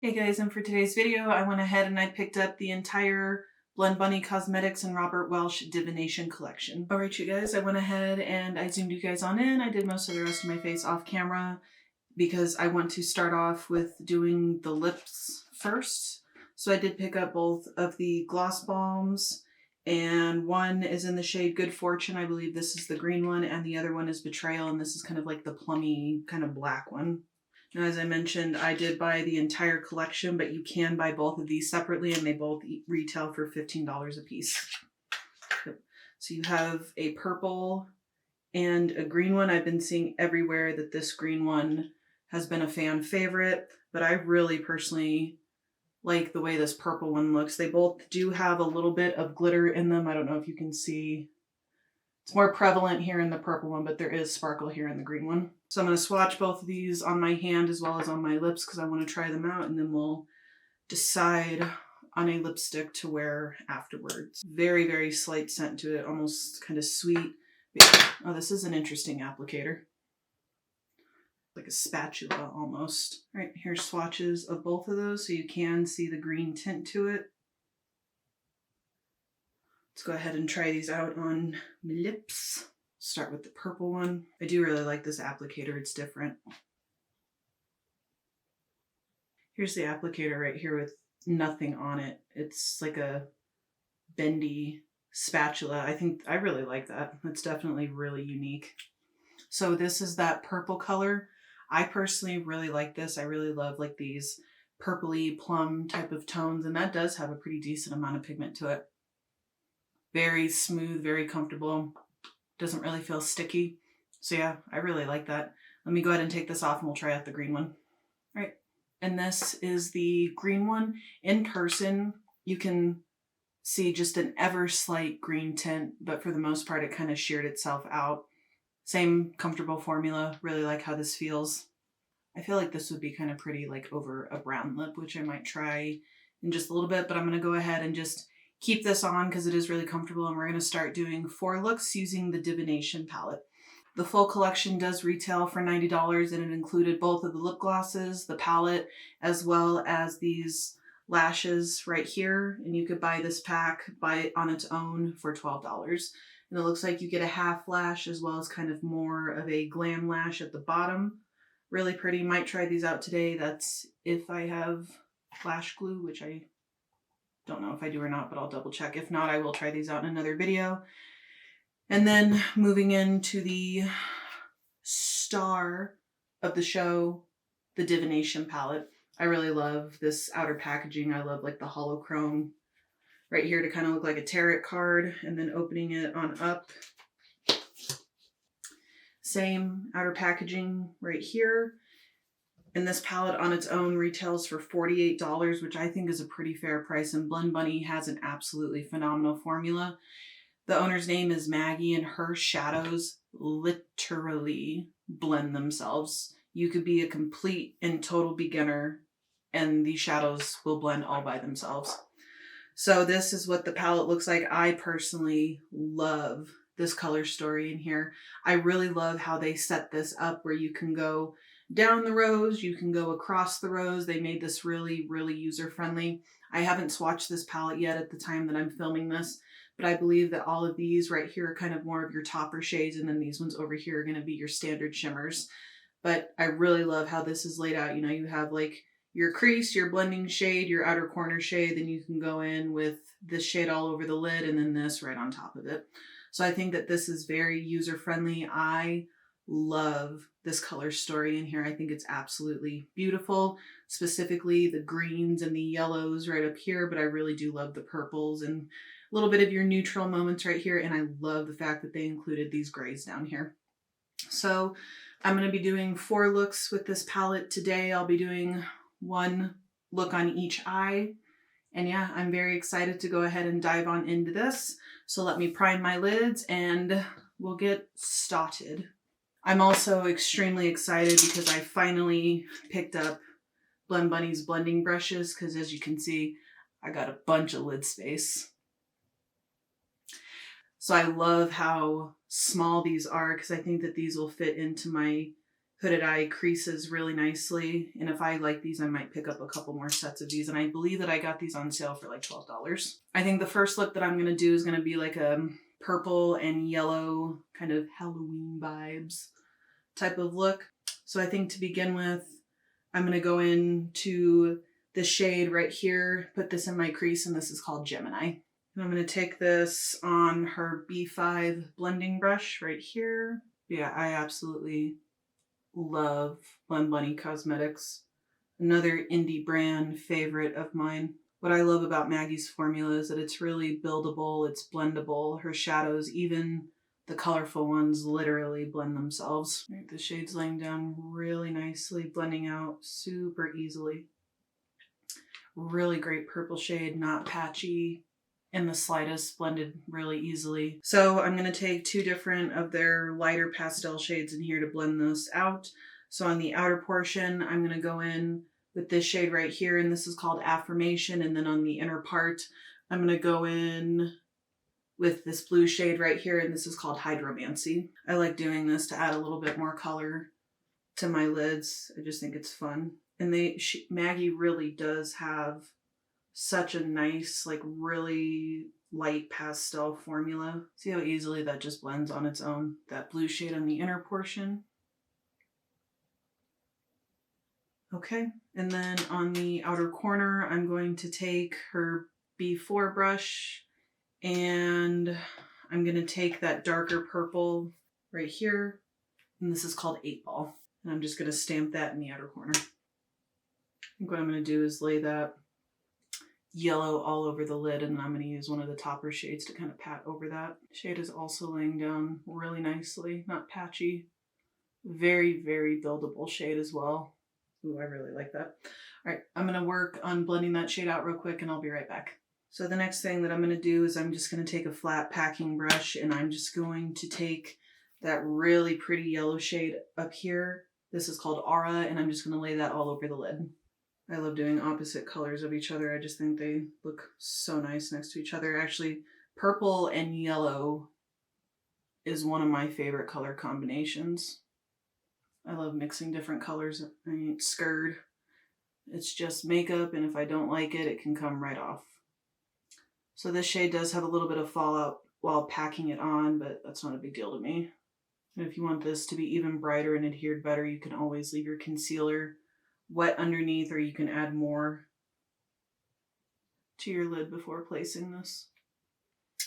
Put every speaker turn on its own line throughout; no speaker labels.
Hey guys, and for today's video, I went ahead and I picked up the entire Blend Bunny Cosmetics and Robert Welsh Divination Collection. Alright you guys, I went ahead and I zoomed you guys on in. I did most of the rest of my face off camera because I want to start off with doing the lips first. So I did pick up both of the gloss balms, and one is in the shade Good Fortune. I believe this is the green one, and the other one is Betrayal, and this is kind of like the plummy kind of black one. Now, as I mentioned, I did buy the entire collection, but you can buy both of these separately, and they both retail for $15 a piece. So you have a purple and a green one. I've been seeing everywhere that this green one has been a fan favorite, but I really personally like the way this purple one looks. They both do have a little bit of glitter in them. I don't know if you can see. It's more prevalent here in the purple one, but there is sparkle here in the green one. So I'm going to swatch both of these on my hand as well as on my lips because I want to try them out, and then we'll decide on a lipstick to wear afterwards. Very, very slight scent to it, almost kind of sweet. Oh, this is an interesting applicator. Like a spatula almost. All right, here's swatches of both of those so you can see the green tint to it. Let's go ahead and try these out on my lips. Start with the purple one. I do really like this applicator. It's different. Here's the applicator right here with nothing on it. It's like a bendy spatula. I really like that. It's definitely really unique. So this is that purple color. I personally really like this. I really love like these purpley plum type of tones, and that does have a pretty decent amount of pigment to it. Very smooth, very comfortable. Doesn't really feel sticky. So yeah, I really like that. Let me go ahead and take this off and we'll try out the green one. All right. And this is the green one. In person, you can see just an ever slight green tint, but for the most part, it kind of sheared itself out. Same comfortable formula. Really like how this feels. I feel like this would be kind of pretty like over a brown lip, which I might try in just a little bit, but I'm going to go ahead and just keep this on because it is really comfortable, and we're going to start doing 4 looks using the Divination palette. The full collection does retail for $90, and it included both of the lip glosses, the palette, as well as these lashes right here. And you could buy this pack, buy it on its own for $12. And it looks like you get a half lash as well as kind of more of a glam lash at the bottom. Really pretty. Might try these out today. That's if I have lash glue, which I don't know if I do or not, but I'll double check. If not, I will try these out in another video. And then moving into the star of the show, the Divination palette. I really love this outer packaging. I love like the holochrome right here to kind of look like a tarot card, and then opening it on up. Same outer packaging right here. And this palette on its own retails for $48, which I think is a pretty fair price. And Blend Bunny has an absolutely phenomenal formula. The owner's name is Maggie, and her shadows literally blend themselves. You could be a complete and total beginner, and these shadows will blend all by themselves. So this is what the palette looks like. I personally love this color story in here. I really love how they set this up where you can go down the rows, you can go across the rows. They made this really, really user-friendly. I haven't swatched this palette yet at the time that I'm filming this, but I believe that all of these right here are kind of more of your topper shades, and then these ones over here are going to be your standard shimmers. But I really love how this is laid out. You know, you have like your crease, your blending shade, your outer corner shade, then you can go in with this shade all over the lid, and then this right on top of it. So I think that this is very user-friendly. I love this color story in here. I think it's absolutely beautiful, specifically the greens and the yellows right up here, but I really do love the purples and a little bit of your neutral moments right here. And I love the fact that they included these grays down here. So I'm going to be doing 4 looks with this palette today. I'll be doing 1 look on each eye. And yeah, I'm very excited to go ahead and dive on into this. So let me prime my lids and we'll get started. I'm also extremely excited because I finally picked up Blend Bunny's blending brushes, because as you can see, I got a bunch of lid space. So I love how small these are because I think that these will fit into my hooded eye creases really nicely. And if I like these, I might pick up a couple more sets of these. And I believe that I got these on sale for like $12. I think the first look that I'm going to do is going to be like a purple and yellow kind of Halloween vibes type of look. So I think to begin with, I'm going to go into the shade right here, put this in my crease, and this is called Gemini. And I'm going to take this on her B5 blending brush right here. Yeah, I absolutely love Blend Bunny Cosmetics. Another indie brand favorite of mine. What I love about Maggie's formula is that it's really buildable, it's blendable. Her shadows, even the colorful ones, literally blend themselves. Right, the shade's laying down really nicely, blending out super easily. Really great purple shade, not patchy in the slightest, blended really easily. So I'm going to take two different of their lighter pastel shades in here to blend this out. So on the outer portion, I'm going to go in with this shade right here, and this is called Affirmation. And then on the inner part, I'm going to go in with this blue shade right here, and this is called Hydromancy. I like doing this to add a little bit more color to my lids. I just think it's fun. And Maggie really does have such a nice, like really light pastel formula. See how easily that just blends on its own? That blue shade on the inner portion. Okay, and then on the outer corner, I'm going to take her B4 brush and I'm going to take that darker purple right here, and this is called 8 Ball. And I'm just going to stamp that in the outer corner. I think what I'm going to do is lay that yellow all over the lid, and then I'm going to use one of the topper shades to kind of pat over that. Shade is also laying down really nicely, not patchy. Very, very buildable shade as well. Ooh, I really like that. All right, I'm going to work on blending that shade out real quick, and I'll be right back. So the next thing that I'm going to do is I'm just going to take a flat packing brush, and I'm just going to take that really pretty yellow shade up here. This is called Aura, and I'm just going to lay that all over the lid. I love doing opposite colors of each other. I just think they look so nice next to each other. Actually, purple and yellow is one of my favorite color combinations. I love mixing different colors. I ain't scared. It's just makeup, and if I don't like it, it can come right off. So this shade does have a little bit of fallout while packing it on, but that's not a big deal to me. And if you want this to be even brighter and adhered better, you can always leave your concealer wet underneath, or you can add more to your lid before placing this.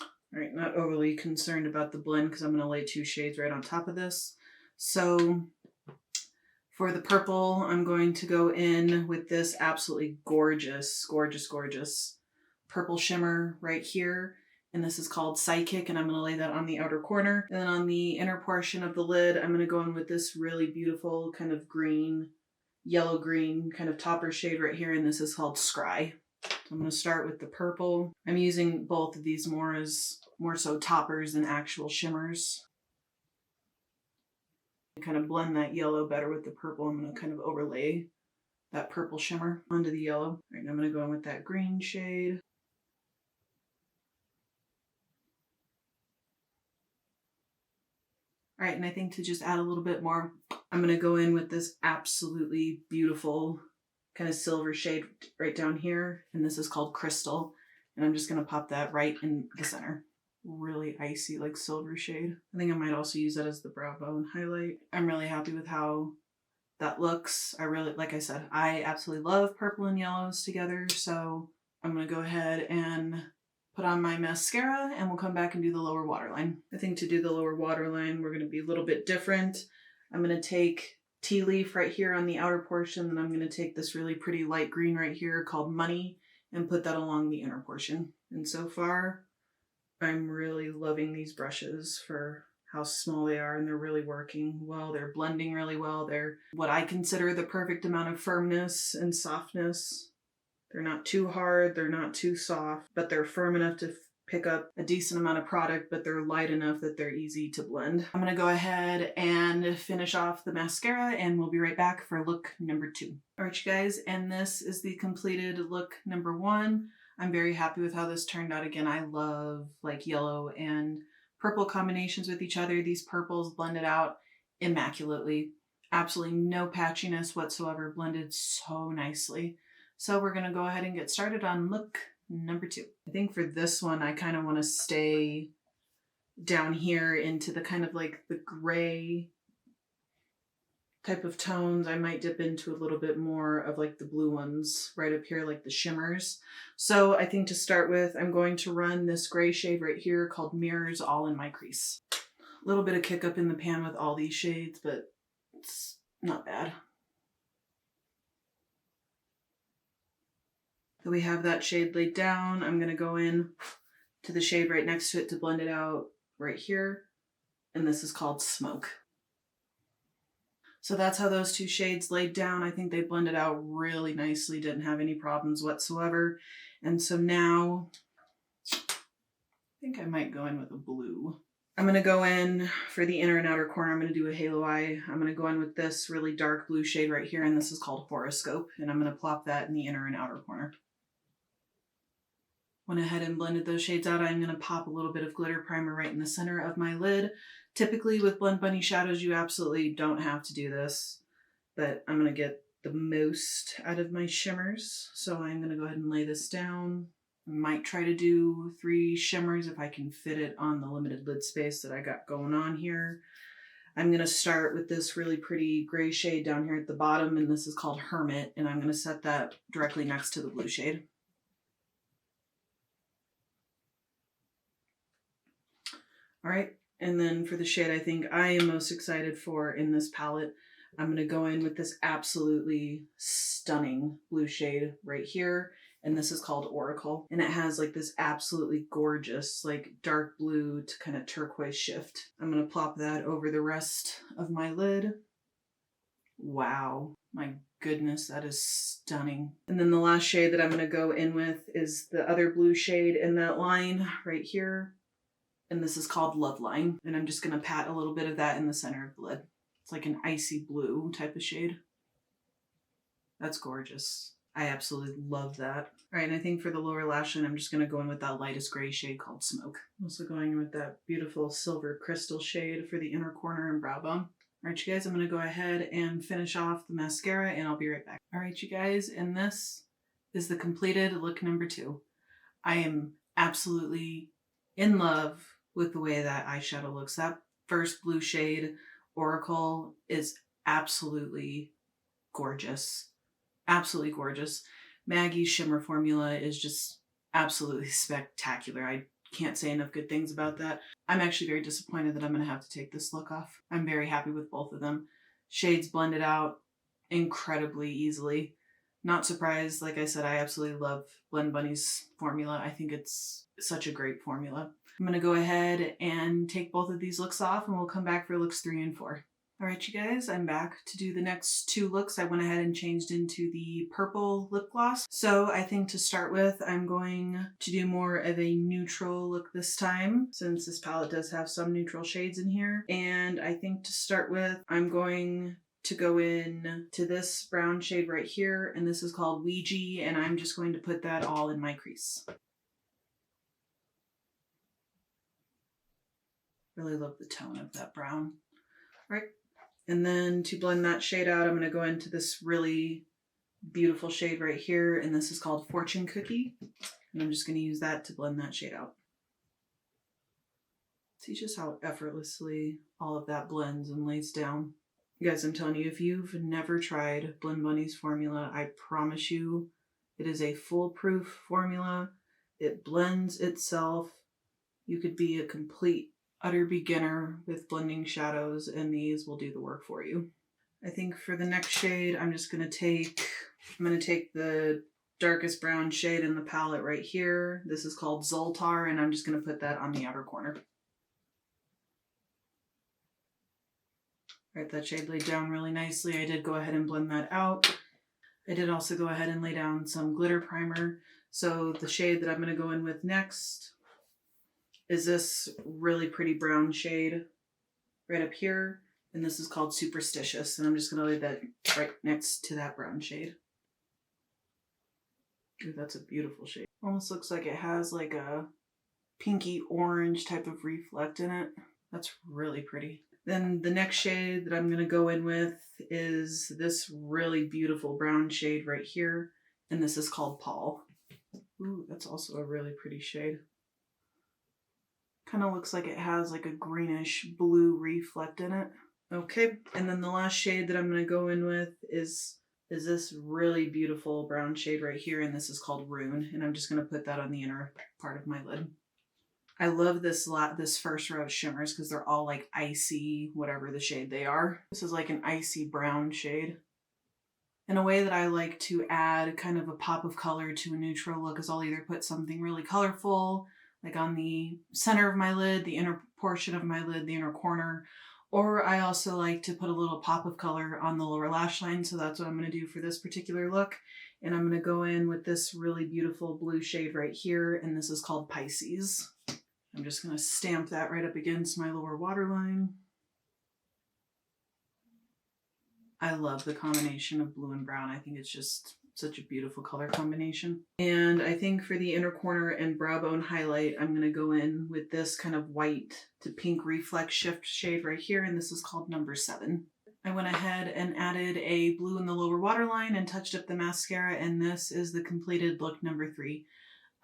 All right, not overly concerned about the blend because I'm going to lay 2 shades right on top of this. So for the purple, I'm going to go in with this absolutely gorgeous, gorgeous, gorgeous purple shimmer right here. And this is called Psychic, and I'm going to lay that on the outer corner. And then on the inner portion of the lid, I'm going to go in with this really beautiful kind of green, yellow green kind of topper shade right here, and this is called Scry. So I'm going to start with the purple. I'm using both of these more so toppers than actual shimmers. To kind of blend that yellow better with the purple, I'm going to kind of overlay that purple shimmer onto the yellow. All right, now I'm going to go in with that green shade. All right, and I think to just add a little bit more, I'm going to go in with this absolutely beautiful kind of silver shade right down here, and this is called Crystal, and I'm just going to pop that right in the center. Really icy, like silver shade. I think I might also use that as the brow bone highlight. I'm really happy with how that looks. Like I said, I absolutely love purple and yellows together, so I'm going to go ahead and put on my mascara, and we'll come back and do the lower waterline. I think to do the lower waterline, we're going to be a little bit different. I'm going to take Tea Leaf right here on the outer portion, then I'm going to take this really pretty light green right here called Money and put that along the inner portion. And so far, I'm really loving these brushes for how small they are, and they're really working well. They're blending really well. They're what I consider the perfect amount of firmness and softness. They're not too hard, they're not too soft, but they're firm enough to pick up a decent amount of product, but they're light enough that they're easy to blend. I'm gonna go ahead and finish off the mascara, and we'll be right back for look number 2. All right, you guys, and this is the completed look number 1. I'm very happy with how this turned out. Again, I love like yellow and purple combinations with each other. These purples blended out immaculately. Absolutely no patchiness whatsoever, blended so nicely. So we're gonna go ahead and get started on look number 2. I think for this one, I kind of want to stay down here into the kind of like the gray type of tones. I might dip into a little bit more of like the blue ones right up here, like the shimmers. So I think to start with, I'm going to run this gray shade right here called Mirrors all in my crease. A little bit of kick up in the pan with all these shades, but it's not bad. So we have that shade laid down. I'm going to go in to the shade right next to it to blend it out right here. And this is called Smoke. So that's how those two shades laid down. I think they blended out really nicely, didn't have any problems whatsoever. And so now, I think I might go in with a blue. I'm going to go in for the inner and outer corner. I'm going to do a halo eye. I'm going to go in with this really dark blue shade right here, and this is called Horoscope. And I'm going to plop that in the inner and outer corner. Went ahead and blended those shades out. I'm going to pop a little bit of glitter primer right in the center of my lid. Typically with Blend Bunny shadows, you absolutely don't have to do this, but I'm going to get the most out of my shimmers. So I'm going to go ahead and lay this down. I might try to do 3 shimmers if I can fit it on the limited lid space that I got going on here. I'm going to start with this really pretty gray shade down here at the bottom, and this is called Hermit, and I'm going to set that directly next to the blue shade. All right, and then for the shade I think I am most excited for in this palette, I'm going to go in with this absolutely stunning blue shade right here. And this is called Oracle. And it has like this absolutely gorgeous, like dark blue to kind of turquoise shift. I'm going to plop that over the rest of my lid. Wow, my goodness, that is stunning. And then the last shade that I'm going to go in with is the other blue shade in that line right here. And this is called Love Line. And I'm just going to pat a little bit of that in the center of the lid. It's like an icy blue type of shade. That's gorgeous. I absolutely love that. All right, and I think for the lower lash line, I'm just going to go in with that lightest gray shade called Smoke. I'm also going in with that beautiful silver crystal shade for the inner corner and brow bone. All right, you guys, I'm going to go ahead and finish off the mascara, and I'll be right back. All right, you guys, and this is the completed look number 2. I am absolutely in love with the way that eyeshadow looks. That first blue shade, Oracle, is absolutely gorgeous. Absolutely gorgeous. Maggie's shimmer formula is just absolutely spectacular. I can't say enough good things about that. I'm actually very disappointed that I'm going to have to take this look off. I'm very happy with both of them. Shades blended out incredibly easily. Not surprised. Like I said, I absolutely love Blend Bunny's formula. I think it's such a great formula. I'm going to go ahead and take both of these looks off, and we'll come back for looks 3 and 4. All right, you guys, I'm back to do the next 2 looks. I went ahead and changed into the purple lip gloss. So I think to start with, I'm going to do more of a neutral look this time, since this palette does have some neutral shades in here. And I think to start with, I'm going to go in to this brown shade right here, and this is called Ouija, and I'm just going to put that all in my crease. Really love the tone of that brown. All right. And then to blend that shade out, I'm going to go into this really beautiful shade right here, and this is called Fortune Cookie. And I'm just going to use that to blend that shade out. See just how effortlessly all of that blends and lays down. You guys, I'm telling you, if you've never tried Blend Bunny's formula, I promise you it is a foolproof formula. It blends itself. You could be a complete utter beginner with blending shadows, and these will do the work for you. I think for the next shade, I'm going to take the darkest brown shade in the palette right here. This is called Zoltar, and I'm just going to put that on the outer corner. All right, that shade laid down really nicely. I did go ahead and blend that out. I did also go ahead and lay down some glitter primer. So the shade that I'm going to go in with next is this really pretty brown shade right up here. And this is called Superstitious. And I'm just going to lay that right next to that brown shade. Ooh, that's a beautiful shade. Almost looks like it has like a pinky orange type of reflect in it. That's really pretty. Then the next shade that I'm going to go in with is this really beautiful brown shade right here. And this is called Paul. Ooh, that's also a really pretty shade. Kind of looks like it has like a greenish blue reflect in it. Okay, and then the last shade that I'm going to go in with is this really beautiful brown shade right here, and this is called Rune, and I'm just going to put that on the inner part of my lid. I love this first row of shimmers because they're all like icy, whatever the shade they are. This is like an icy brown shade. And a way that I like to add kind of a pop of color to a neutral look is I'll either put something really colorful, like on the center of my lid, the inner portion of my lid, the inner corner, or I also like to put a little pop of color on the lower lash line, so that's what I'm going to do for this particular look. And I'm going to go in with this really beautiful blue shade right here, and this is called Pisces. I'm just going to stamp that right up against my lower waterline. I love the combination of blue and brown. I think it's just such a beautiful color combination. And I think for the inner corner and brow bone highlight, I'm going to go in with this kind of white to pink reflex shift shade right here, and this is called number 7. I went ahead and added a blue in the lower waterline and touched up the mascara, and this is the completed look number 3.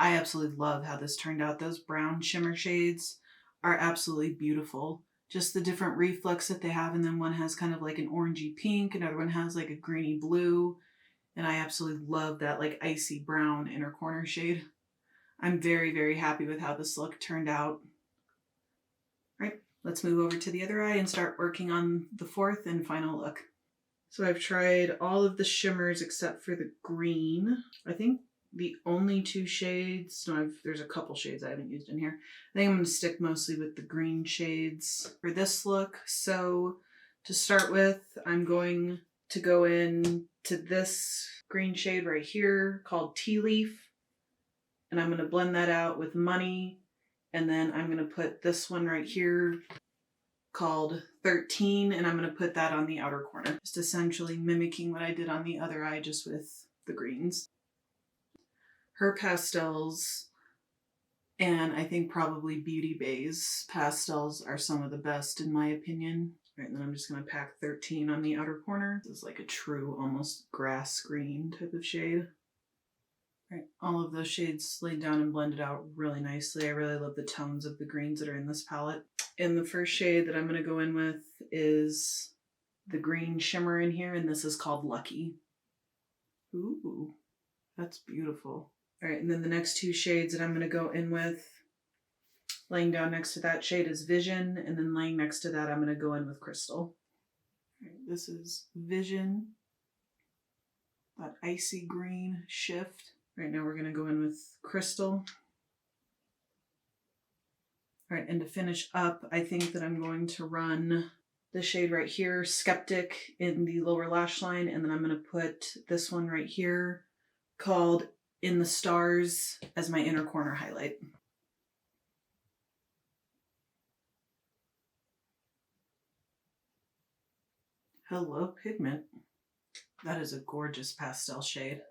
I absolutely love how this turned out. Those brown shimmer shades are absolutely beautiful. Just the different reflex that they have, and then one has kind of like an orangey pink, another one has like a greeny blue, and I absolutely love that like icy brown inner corner shade. I'm very, very happy with how this look turned out. All right, let's move over to the other eye and start working on the 4th and final look. So I've tried all of the shimmers except for the green. I think the only 2 shades, no, there's a couple shades I haven't used in here. I think I'm going to stick mostly with the green shades for this look. So to start with, I'm going to go in to this green shade right here called Tea Leaf. And I'm going to blend that out with Money. And then I'm going to put this one right here called 13, and I'm going to put that on the outer corner. Just essentially mimicking what I did on the other eye, just with the greens. Her pastels, and I think probably Beauty Bay's pastels, are some of the best in my opinion. All right, and then I'm just going to pack 13 on the outer corner. This is like a true, almost grass green type of shade. All right, all of those shades laid down and blended out really nicely. I really love the tones of the greens that are in this palette. And the first shade that I'm going to go in with is the green shimmer in here, and this is called Lucky. Ooh, that's beautiful. All right, and then the next 2 shades that I'm going to go in with, laying down next to that shade is Vision, and then laying next to that I'm going to go in with Crystal. All right, this is Vision, that icy green shift. Right now we're going to go in with Crystal. All right, and to finish up, I think that I'm going to run the shade right here, Skeptic, in the lower lash line, and then I'm going to put this one right here called In the Stars as my inner corner highlight. Hello, Pigment. That is a gorgeous pastel shade.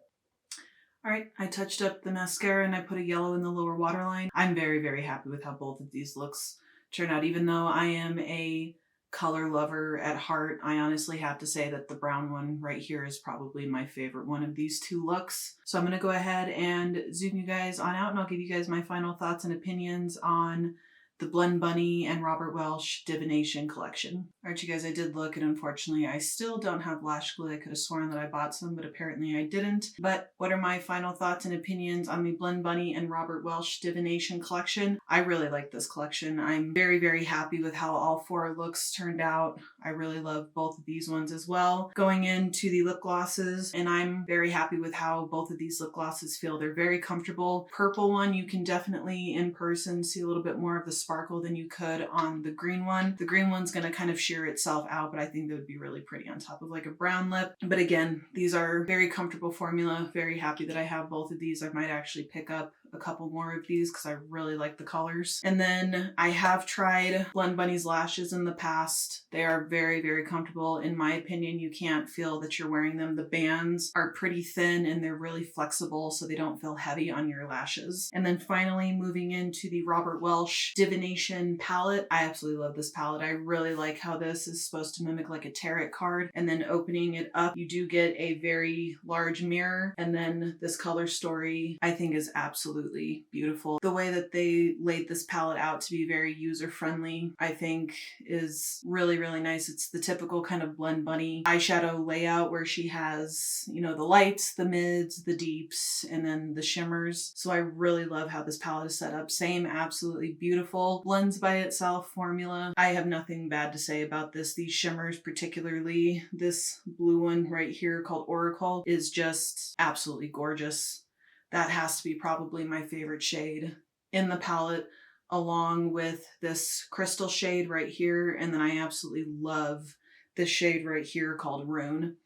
All right, I touched up the mascara and I put a yellow in the lower waterline. I'm very, very happy with how both of these looks turn out. Even though I am a color lover at heart, I honestly have to say that the brown one right here is probably my favorite one of these 2 looks. So I'm going to go ahead and zoom you guys on out, and I'll give you guys my final thoughts and opinions on the Blend Bunny and Robert Welsh Divination Collection. All right, you guys, I did look, and unfortunately I still don't have lash glue. I could have sworn that I bought some, but apparently I didn't. But what are my final thoughts and opinions on the Blend Bunny and Robert Welsh Divination Collection? I really like this collection. I'm very, very happy with how all 4 looks turned out. I really love both of these ones as well. Going into the lip glosses, and I'm very happy with how both of these lip glosses feel. They're very comfortable. Purple one, you can definitely in person see a little bit more of the sparkle than you could on the green one. The green one's going to kind of sheer itself out, but I think that would be really pretty on top of like a brown lip. But again, these are very comfortable formula. Very happy that I have both of these. I might actually pick up a couple more of these because I really like the colors. And then I have tried Blend Bunny's lashes in the past. They are very, very comfortable. In my opinion, you can't feel that you're wearing them. The bands are pretty thin and they're really flexible so they don't feel heavy on your lashes. And then finally moving into the Robert Welsh Divination palette. I absolutely love this palette. I really like how this is supposed to mimic like a tarot card, and then opening it up, you do get a very large mirror, and then this color story I think is absolutely beautiful. The way that they laid this palette out to be very user-friendly, I think is really, really nice. It's the typical kind of Blend Bunny eyeshadow layout where she has, you know, the lights, the mids, the deeps, and then the shimmers. So I really love how this palette is set up. Same, absolutely beautiful. Blends by itself formula. I have nothing bad to say about this. These shimmers, particularly this blue one right here called Oracle, is just absolutely gorgeous. That has to be probably my favorite shade in the palette, along with this crystal shade right here. And then I absolutely love this shade right here called Rune.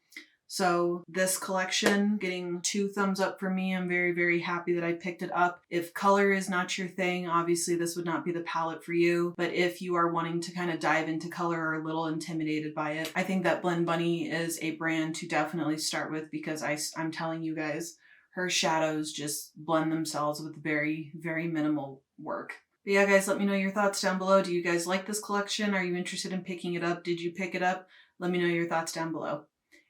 So this collection getting 2 thumbs up for me. I'm very, very happy that I picked it up. If color is not your thing, obviously this would not be the palette for you. But if you are wanting to kind of dive into color or a little intimidated by it, I think that Blend Bunny is a brand to definitely start with, because I'm telling you guys, her shadows just blend themselves with very, very minimal work. But yeah, guys, let me know your thoughts down below. Do you guys like this collection? Are you interested in picking it up? Did you pick it up? Let me know your thoughts down below.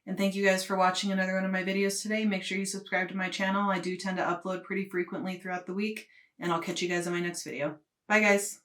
And thank you guys for watching another one of my videos today. Make sure you subscribe to my channel. I do tend to upload pretty frequently throughout the week, and I'll catch you guys in my next video. Bye, guys.